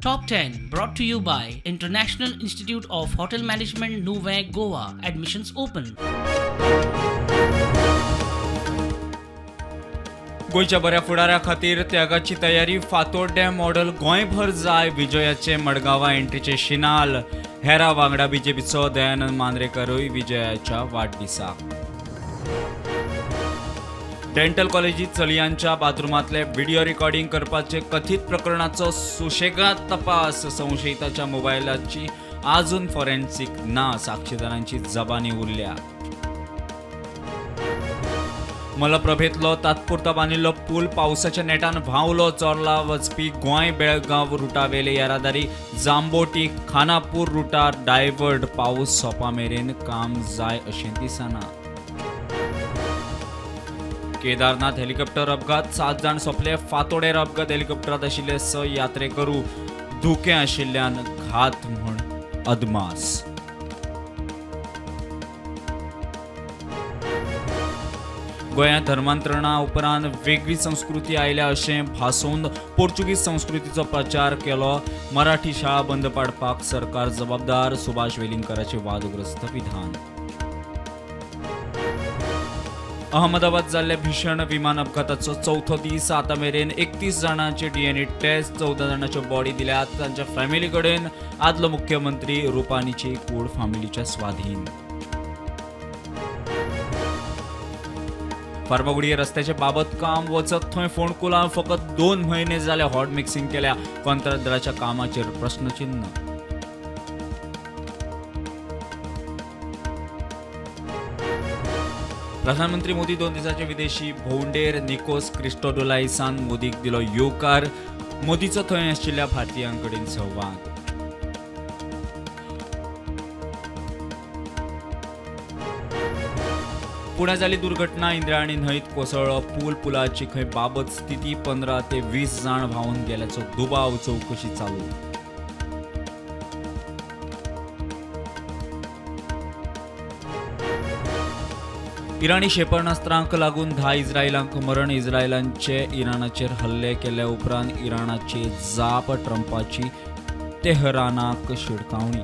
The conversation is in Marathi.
Top 10 brought to you by International Institute of Hotel Management Nuvei Goa. Admissions open. गोंयच्या बऱ्या फुडाऱ्या खातीर त्यागाची तयारी फातोड्डें मॉडेल गोंयभर जाय विजयाचे मडगांवां एंट्रीचे शिनाल हेरा वांगडा बीजेपीचो दयानंद मांद्रेकरूय विजयाच्या वाडदिसाक डेंटल कॉलेजीत चलयांच्या बाथरुमांतले व्हिडिओ रेकॉर्डिंग करपाचे कथीत प्रकरणाचो सुशेगाद तपास संशयिताच्या मोबायलाची आजून फॉरेन्सिक ना साक्षीदारांची जबानी उरल्या मलप्रभेतलो तात्पुरतो बांदिल्लो पूल पावसाच्या नेटान व्हांवलो चोरला वचपी गोंय बेळगांव रुटावेले येरादारी जांबोटी खानापूर रुटार डायवर्ट पावस सोंपा मेरेन काम जाय अशें दिसना केदारनाथ हेलिकॉप्टर अपघात 7 जाण सोंपले फातोडेर अपघात हेलिकॉप्टरांत आशिल्ले 6 यात्रेकरू धुकें आशिल्ल्यान घात म्हूण अदमास गोंयांत धर्मांतरणा उपरांत वेगळी संस्कृती आयल्या अशें भासून पोर्चुगीज संस्कृतीचो प्रचार केलो मराठी शाळा बंद पाडपाक सरकार जबाबदार सुभाष वेलिंगकराचें वादग्रस्त विधान अहमदाबाद जाल्ल्या भीषण विमान अपघाताचो चौथो दीस आतां मेरेन 31 जाणांचे DNA टेस्ट 14 जाणांच्यो बॉडी दिल्यात तांच्या फॅमिली कडेन आदलो मुख्यमंत्री रुपानीची कूड फॅमिलीच्या स्वाधीन फार्मागुडये रस्त्याचे बाबत काम वचत थंय फोंडकुलां फकत 2 म्हयने जाले हॉट मिक्सिंग केल्या कंत्राटदाराच्या कामाचेर प्रश्नचिन्ह प्रधानमंत्री मोदी 2 दिसाचे विदेशी भोंवडेर निकोस क्रिस्टोडोलाइसान मोदीक दिलो येवकार मोदीचो थंय आशिल्ल्या भारतीयांकडेन संवाद पुण्या जाली दुर्घटना इंद्रायणी न्हंयत कोसळ्ळो पुलाची खंय बाबत स्थिती 15 ते 20 जाण व्हांवून गेल्याचो दुबाव चौकशी चालू इराणी क्षेपणास्त्रांक लागून 10 इस्रायलांक मरण इस्रायलांचे इराणाचेर हल्ले केले उपरांत इराणाची जाप ट्रंपाची तेहरानाक शिडकावणी